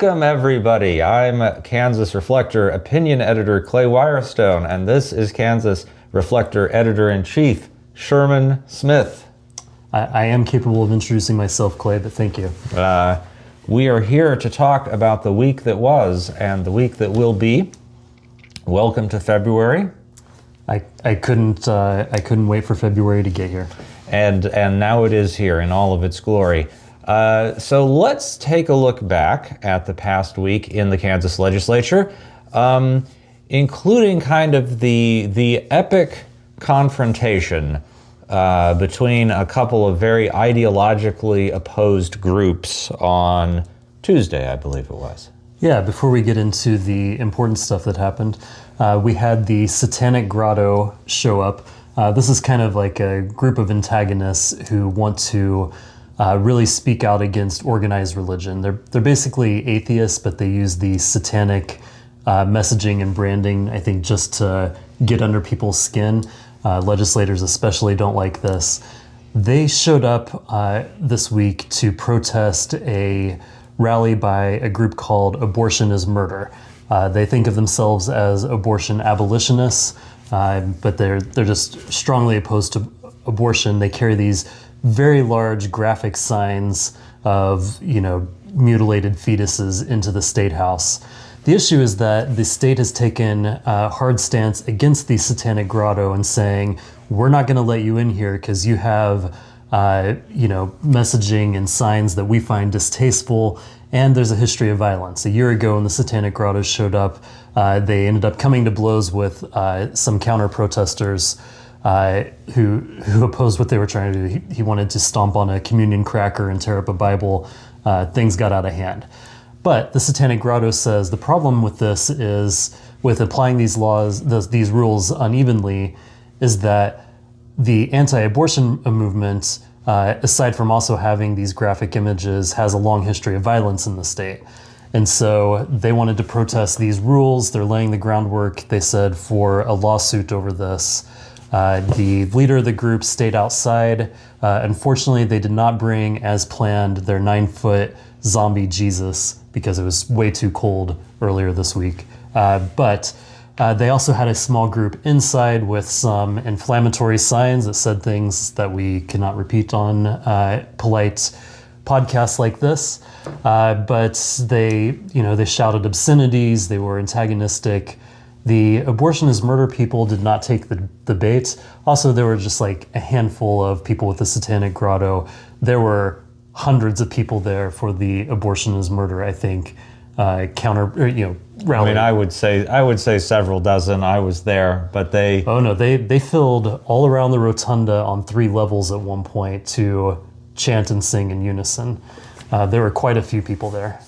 Welcome, everybody. I'm Kansas Reflector opinion editor Clay Wirestone, and this is Kansas Reflector editor-in-chief Sherman Smith. I am capable of introducing myself, Clay, but thank you. We are here to talk about the week that was and the week that will be. Welcome to February. I couldn't wait for February to get here. And now it is here in all of its glory. So let's take a look back at the past week in the Kansas Legislature, including kind of the epic confrontation between a couple of very ideologically opposed groups on Tuesday, I believe it was. Yeah, before we get into the important stuff that happened, we had the Satanic Grotto show up. This is kind of like a group of antagonists who want to really speak out against organized religion. They're basically atheists, but they use the satanic messaging and branding, I think, just to get under people's skin. Legislators especially don't like this. They showed up this week to protest a rally by a group called Abortion is Murder. They think of themselves as abortion abolitionists, but they're just strongly opposed to abortion. They carry these very large graphic signs of, mutilated fetuses into the State House. The issue is that the state has taken a hard stance against the Satanic Grotto and saying, we're not going to let you in here because you have, messaging and signs that we find distasteful, and there's a history of violence. A year ago when the Satanic Grotto showed up, they ended up coming to blows with some counter-protesters who opposed what they were trying to do. He wanted to stomp on a communion cracker and tear up a Bible. Things got out of hand. But the Satanic Grotto says the problem with this is, with applying these laws, these rules unevenly, is that the anti-abortion movement, aside from also having these graphic images, has a long history of violence in the state. And so they wanted to protest these rules. They're laying the groundwork, they said, for a lawsuit over this. The leader of the group stayed outside. Unfortunately, they did not bring, as planned, their 9-foot zombie Jesus because it was way too cold earlier this week. But they also had a small group inside with some inflammatory signs that said things that we cannot repeat on polite podcasts like this. But they shouted obscenities. They were antagonistic. The Abortion is Murder people did not take the bait. Also, there were just like a handful of people with the Satanic Grotto. There were hundreds of people there for the Abortion is Murder, I think, rally. I mean, I would say several dozen. I was there, but they... Oh no, they filled all around the rotunda on 3 levels at one point to chant and sing in unison. There were quite a few people there.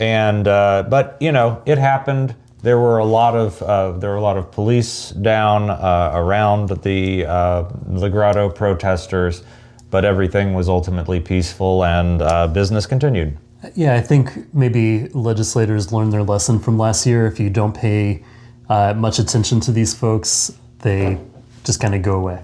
But it happened. There were a lot of police down around the Grotto protesters, but everything was ultimately peaceful and business continued. Yeah, I think maybe legislators learned their lesson from last year. If you don't pay much attention to these folks, they just kind of go away.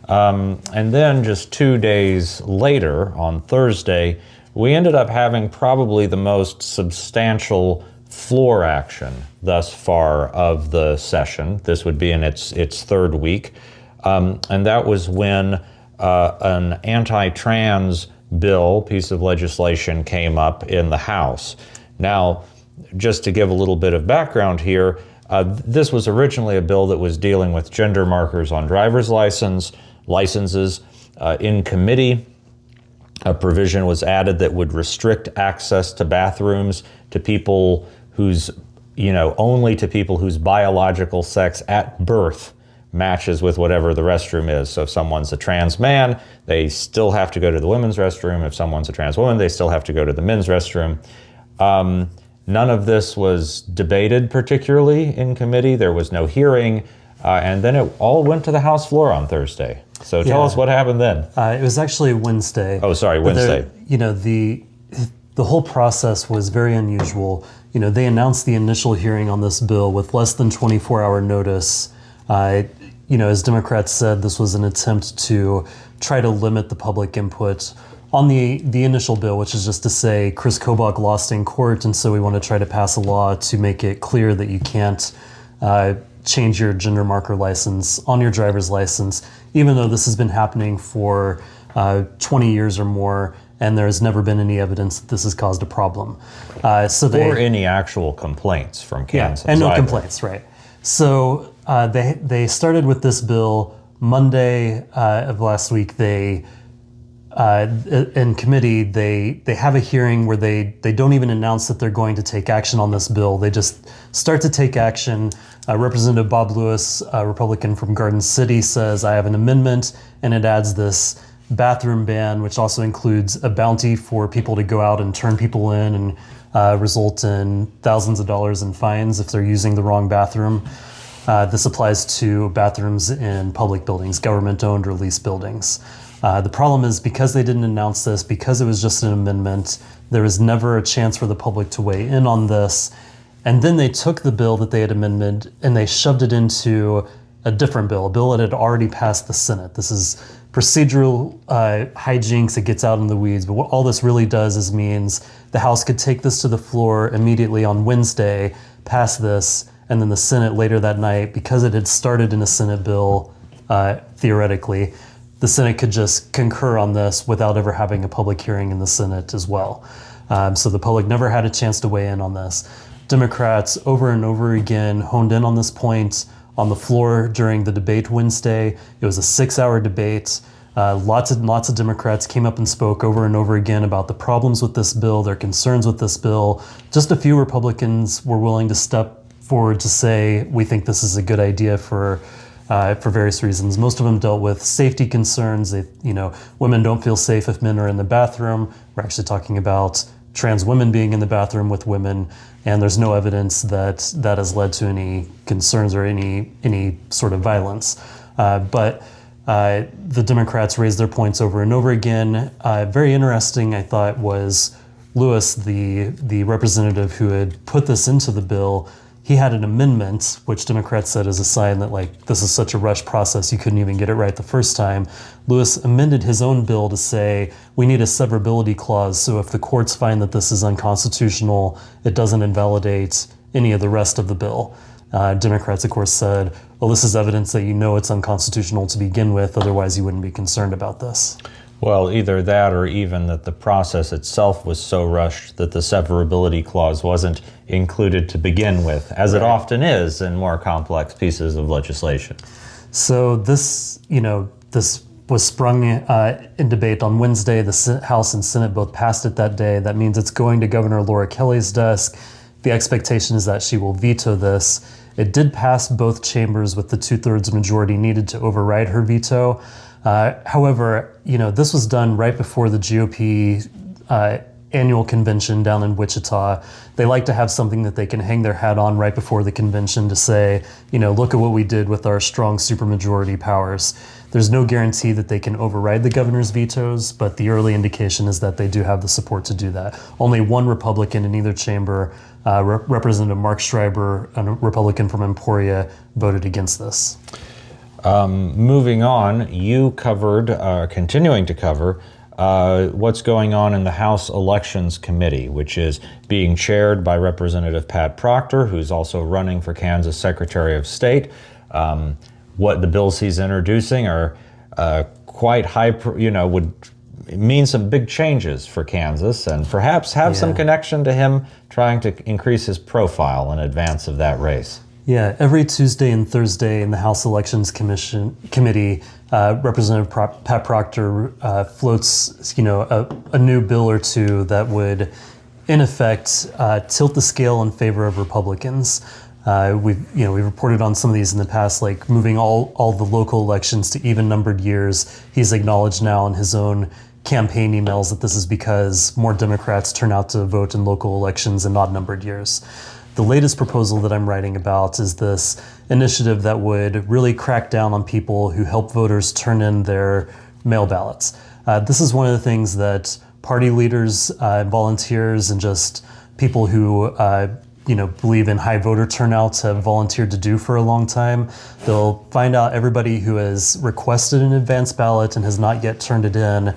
And then just 2 days later, on Thursday, we ended up having probably the most substantial floor action thus far of the session. This would be in its third week. And that was when an anti-trans piece of legislation came up in the House. Now, just to give a little bit of background here, this was originally a bill that was dealing with gender markers on driver's licenses. In committee, a provision was added that would restrict access to bathrooms to people only to people whose biological sex at birth matches with whatever the restroom is. So if someone's a trans man, they still have to go to the women's restroom. If someone's a trans woman, they still have to go to the men's restroom. None of this was debated particularly in committee. There was no hearing. And then it all went to the House floor on Thursday. So tell us what happened then. It was actually Wednesday. Oh, sorry, Wednesday. The whole process was very unusual. They announced the initial hearing on this bill with less than 24-hour notice. As Democrats said, this was an attempt to try to limit the public input on the initial bill, which is just to say Chris Kobach lost in court, and so we want to try to pass a law to make it clear that you can't change your gender marker license on your driver's license, even though this has been happening for 20 years or more, and there has never been any evidence that this has caused a problem. Or any actual complaints from Kansas. Yeah, and no either. complaints, right. So they started with this bill Monday of last week. They in committee, they have a hearing where they don't even announce that they're going to take action on this bill. They just start to take action. Representative Bob Lewis, a Republican from Garden City, says, I have an amendment, and it adds this bathroom ban, which also includes a bounty for people to go out and turn people in and result in thousands of dollars in fines if they're using the wrong bathroom. This applies to bathrooms in public buildings, government-owned or leased buildings. The problem is because they didn't announce this, because it was just an amendment, there was never a chance for the public to weigh in on this. And then they took the bill that they had amended and they shoved it into a different bill, a bill that had already passed the Senate. This is procedural hijinks. It gets out in the weeds. But what all this really does is means the House could take this to the floor immediately on Wednesday, pass this, and then the Senate later that night, because it had started in a Senate bill, theoretically, the Senate could just concur on this without ever having a public hearing in the Senate as well. So the public never had a chance to weigh in on this. Democrats over and over again honed in on this point on the floor during the debate Wednesday. It was a 6-hour debate. Lots of Democrats came up and spoke over and over again about the problems with this bill, their concerns with this bill. Just a few Republicans were willing to step forward to say, we think this is a good idea for various reasons. Most of them dealt with safety concerns. Women don't feel safe if men are in the bathroom. We're actually talking about trans women being in the bathroom with women, and there's no evidence that has led to any concerns or any sort of violence. But the Democrats raised their points over and over again. Very interesting, I thought, was Lewis, the representative who had put this into the bill. He had an amendment, which Democrats said is a sign that this is such a rush process, you couldn't even get it right the first time. Lewis amended his own bill to say, we need a severability clause, so if the courts find that this is unconstitutional, it doesn't invalidate any of the rest of the bill. Democrats, of course, said, well, this is evidence that you know it's unconstitutional to begin with, otherwise you wouldn't be concerned about this. Well, either that or even that the process itself was so rushed that the severability clause wasn't included to begin with, as it often is in more complex pieces of legislation. So this was sprung in debate on Wednesday. The House and Senate both passed it that day. That means it's going to Governor Laura Kelly's desk. The expectation is that she will veto this. It did pass both chambers with the 2/3 majority needed to override her veto. However, this was done right before the GOP annual convention down in Wichita. They like to have something that they can hang their hat on right before the convention to say, look at what we did with our strong supermajority powers. There's no guarantee that they can override the governor's vetoes, but the early indication is that they do have the support to do that. Only one Republican in either chamber, Representative Mark Schreiber, a Republican from Emporia, voted against this. Moving on, you covered, continuing to cover, what's going on in the House Elections Committee, which is being chaired by Representative Pat Proctor, who's also running for Kansas Secretary of State. What the bills he's introducing are quite high, would mean some big changes for Kansas and perhaps have some connection to him trying to increase his profile in advance of that race. Yeah, every Tuesday and Thursday in the House Elections Committee, Representative Pat Proctor floats, a new bill or two that would, in effect, tilt the scale in favor of Republicans. We've reported on some of these in the past, like moving all the local elections to even-numbered years. He's acknowledged now in his own campaign emails that this is because more Democrats turn out to vote in local elections in odd-numbered years. The latest proposal that I'm writing about is this initiative that would really crack down on people who help voters turn in their mail ballots. This is one of the things that party leaders, volunteers, and just people who believe in high voter turnouts have volunteered to do for a long time. They'll find out everybody who has requested an advance ballot and has not yet turned it in,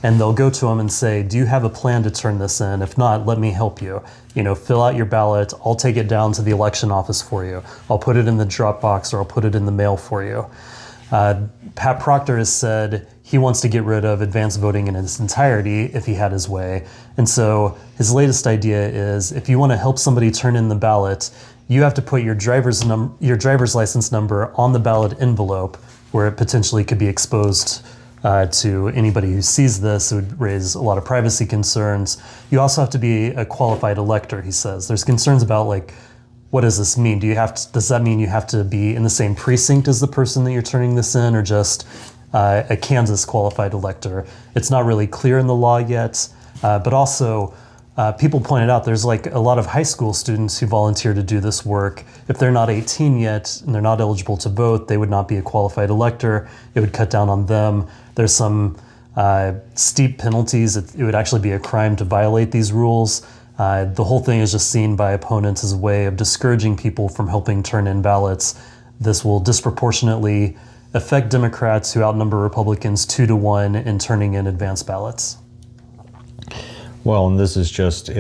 and they'll go to them and say, do you have a plan to turn this in? If not, let me help you. Fill out your ballot. I'll take it down to the election office for you. I'll put it in the drop box, or I'll put it in the mail for you. Pat Proctor has said he wants to get rid of advance voting in its entirety if he had his way. And so his latest idea is, if you want to help somebody turn in the ballot, you have to put your driver's license number on the ballot envelope, where it potentially could be exposed to anybody who sees this. It would raise a lot of privacy concerns. You also have to be a qualified elector, he says. There's concerns about, what does this mean? Does that mean you have to be in the same precinct as the person that you're turning this in, or just a Kansas qualified elector? It's not really clear in the law yet, but also people pointed out there's a lot of high school students who volunteer to do this work. If they're not 18 yet and they're not eligible to vote, they would not be a qualified elector. It would cut down on them. There's some steep penalties. It would actually be a crime to violate these rules. The whole thing is just seen by opponents as a way of discouraging people from helping turn in ballots. This will disproportionately affect Democrats who outnumber Republicans 2-1 in turning in advance ballots. Well, and there's just a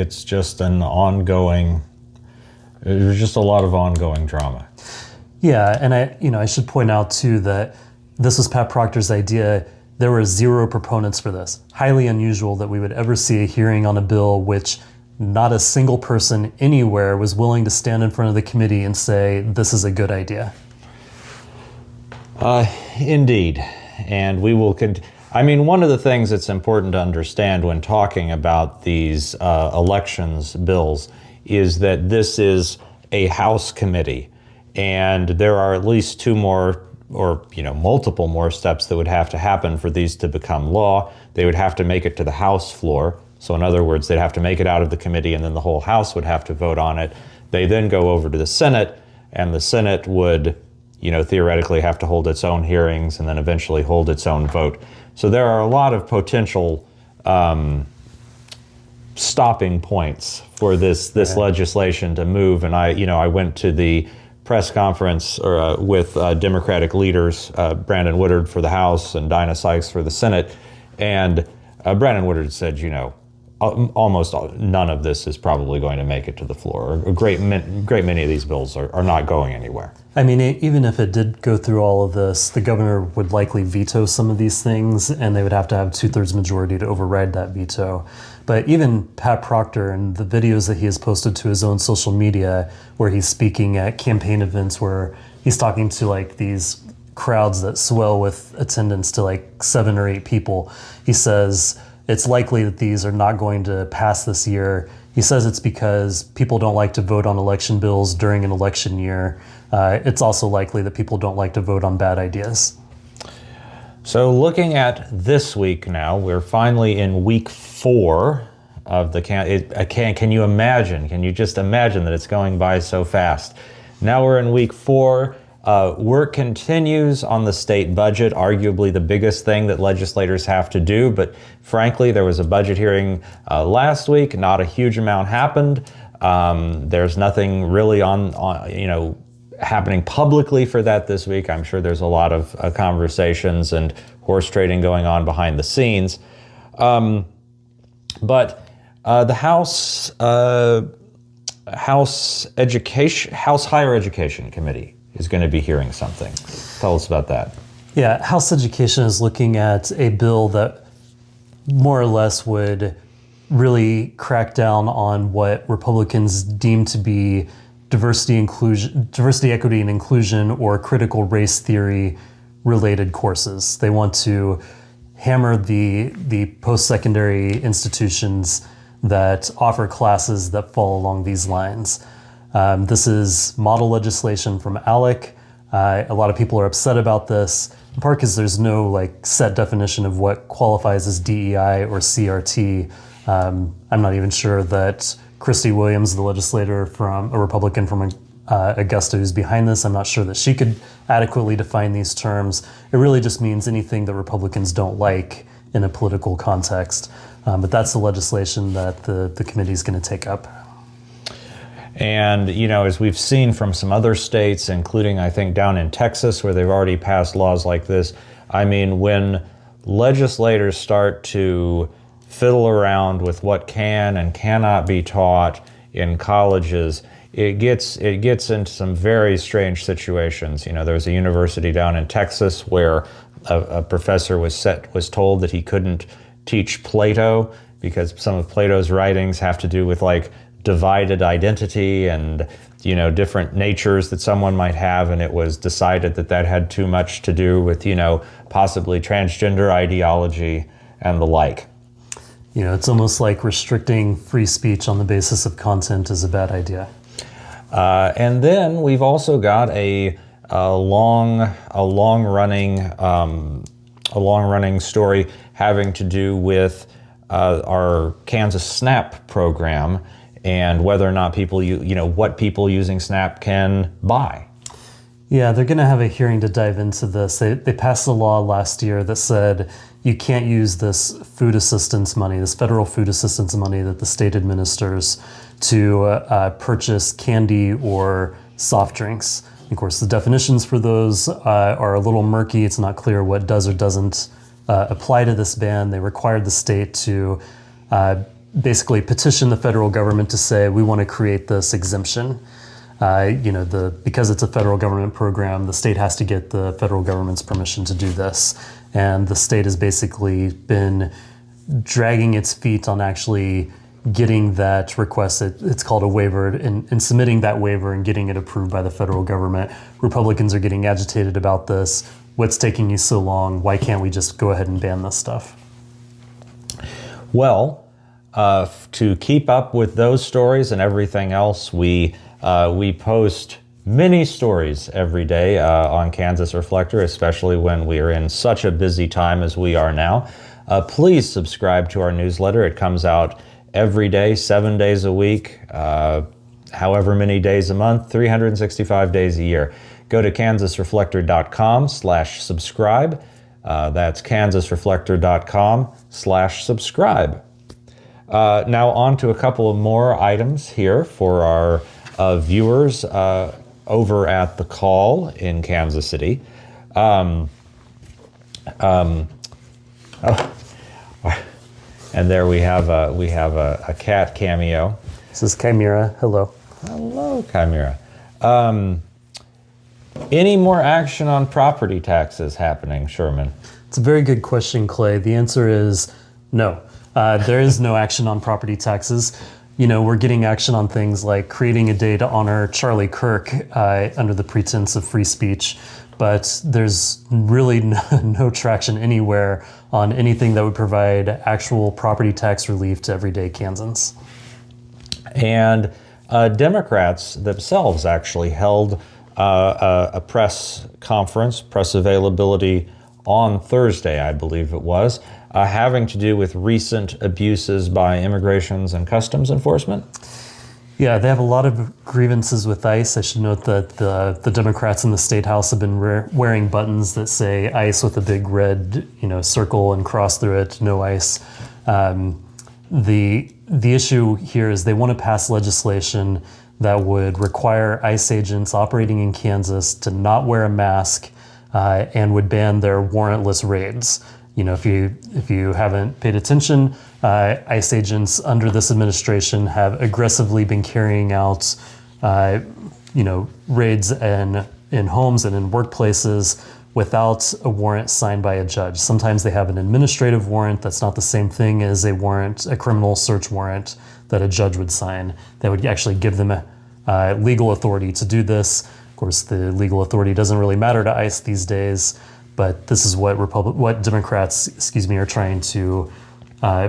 lot of ongoing drama. Yeah, and I should point out too that this was Pat Proctor's idea. There were 0 proponents for this. Highly unusual that we would ever see a hearing on a bill which not a single person anywhere was willing to stand in front of the committee and say, this is a good idea. Indeed. And we will one of the things that's important to understand when talking about these elections bills is that this is a House committee, and there are at least 2 more or multiple more steps that would have to happen for these to become law. They would have to make it to the House floor. So in other words, they'd have to make it out of the committee, and then the whole House would have to vote on it. They then go over to the Senate, and the Senate would, theoretically have to hold its own hearings and then eventually hold its own vote. So there are a lot of potential stopping points for this legislation to move. And I went to the press conference with Democratic leaders, Brandon Woodard for the House and Dinah Sykes for the Senate, and Brandon Woodard said, almost none of this is probably going to make it to the floor. A great many of these bills are not going anywhere. Even if it did go through all of this, the governor would likely veto some of these things, and they would have to have 2/3 majority to override that veto. But even Pat Proctor and the videos that he has posted to his own social media, where he's speaking at campaign events, where he's talking to these crowds that swell with attendance to 7 or 8 people, he says it's likely that these are not going to pass this year. He says it's because people don't like to vote on election bills during an election year. It's also likely that people don't like to vote on bad ideas. So looking at this week now, we're finally in week 4 of the can you imagine? Can you just imagine that it's going by so fast? Now we're in week 4. Work continues on the state budget, arguably the biggest thing that legislators have to do. But frankly, there was a budget hearing last week. Not a huge amount happened. There's nothing really happening publicly for that this week. I'm sure there's a lot of conversations and horse trading going on behind the scenes. But the House Higher Education Committee is going to be hearing something. Tell us about that. Yeah, House Education is looking at a bill that more or less would really crack down on what Republicans deem to be diversity, equity, and inclusion, or critical race theory related courses. They want to hammer the post-secondary institutions that offer classes that fall along these lines. This is model legislation from ALEC. A lot of people are upset about this, in part because there's no set definition of what qualifies as DEI or CRT. I'm not even sure that Christy Williams, the legislator a Republican from Augusta who's behind this, I'm not sure that she could adequately define these terms. It really just means anything that Republicans don't like in a political context. But that's the legislation that the committee is going to take up. And, as we've seen from some other states, including, I think, down in Texas, where they've already passed laws like this, when legislators start to fiddle around with what can and cannot be taught in colleges, it gets into some very strange situations. There's a university down in Texas where a professor was told that he couldn't teach Plato because some of Plato's writings have to do with like divided identity and different natures that someone might have, and it was decided that had too much to do with possibly transgender ideology and the like. It's almost like restricting free speech on the basis of content is a bad idea. And then we've also got a long running story having to do with our Kansas SNAP program and whether or not people, what people using SNAP can buy. Yeah, they're going to have a hearing to dive into this. They passed a law last year that said you can't use this food assistance money, this federal food assistance money that the state administers to purchase candy or soft drinks. Of course, the definitions for those are a little murky. It's not clear what does or doesn't apply to this ban. They required the state to basically petition the federal government to say, we want to create this exemption. Because it's a federal government program, the state has to get the federal government's permission to do this. And the state has basically been dragging its feet on actually getting that request. It's called a waiver, and submitting that waiver and getting it approved by the federal government. Republicans are getting agitated about this. What's taking you so long? Why can't we just go ahead and ban this stuff? Well, to keep up with those stories and everything else, we post many stories every day on Kansas Reflector, especially when we are in such a busy time as we are now. Please subscribe to our newsletter. It comes out every day, 7 days a week, however many days a month, 365 days a year. Go to kansasreflector.com/subscribe. That's kansasreflector.com/subscribe. Now on to a couple of more items here for our viewers over at the Call in Kansas City. And there we have a cat cameo. This is Chimera. Hello. Hello, Chimera. Any more action on property taxes happening, Sherman? It's a very good question, Clay. The answer is no. There is no action on property taxes. We're getting action on things like creating a day to honor Charlie Kirk under the pretense of free speech, but there's really no traction anywhere on anything that would provide actual property tax relief to everyday Kansans. And Democrats themselves actually held a press conference, press availability on Thursday, I believe it was, having to do with recent abuses by Immigration and Customs Enforcement. Yeah, they have a lot of grievances with ICE. I should note that the Democrats in the State House have been wearing buttons that say ICE with a big red, circle and cross through it, no ICE. The issue here is they want to pass legislation that would require ICE agents operating in Kansas to not wear a mask and would ban their warrantless raids. If you haven't paid attention, ICE agents under this administration have aggressively been carrying out, raids in homes and in workplaces without a warrant signed by a judge. Sometimes they have an administrative warrant that's not the same thing as a criminal search warrant that a judge would sign. That would actually give them legal authority to do this. Of course, the legal authority doesn't really matter to ICE these days, but this is what Democrats, are trying to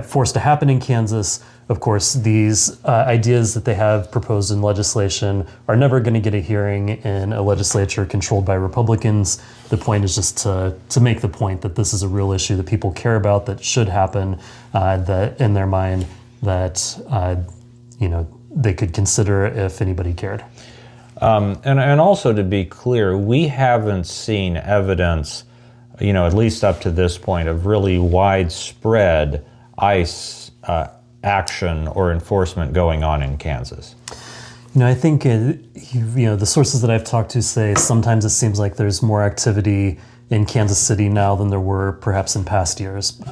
force to happen in Kansas. Of course, these ideas that they have proposed in legislation are never going to get a hearing in a legislature controlled by Republicans. The point is just to make the point that this is a real issue that people care about, that should happen, that in their mind that they could consider if anybody cared. And also to be clear, we haven't seen evidence, at least up to this point, of really widespread ICE action or enforcement going on in Kansas. I think the sources that I've talked to say sometimes it seems like there's more activity in Kansas City now than there were perhaps in past years.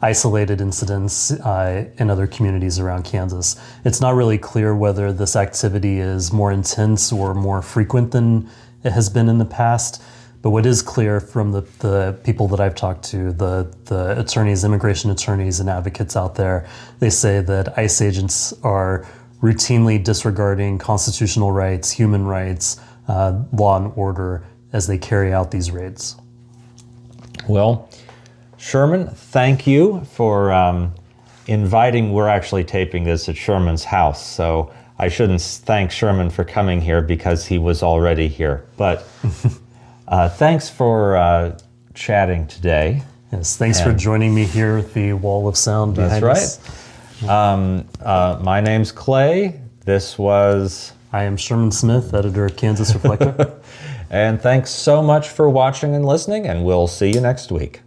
Isolated incidents in other communities around Kansas. It's not really clear whether this activity is more intense or more frequent than it has been in the past. But what is clear from the people that I've talked to, the attorneys, immigration attorneys and advocates out there, they say that ICE agents are routinely disregarding constitutional rights, human rights, law and order as they carry out these raids. Well, Sherman, thank you for inviting. We're actually taping this at Sherman's house, so I shouldn't thank Sherman for coming here because he was already here. But thanks for chatting today. Yes, thanks for joining me here at the Wall of Sound behind us. That's right. My name's Clay. This was... I am Sherman Smith, editor of Kansas Reflector. And thanks so much for watching and listening, and we'll see you next week.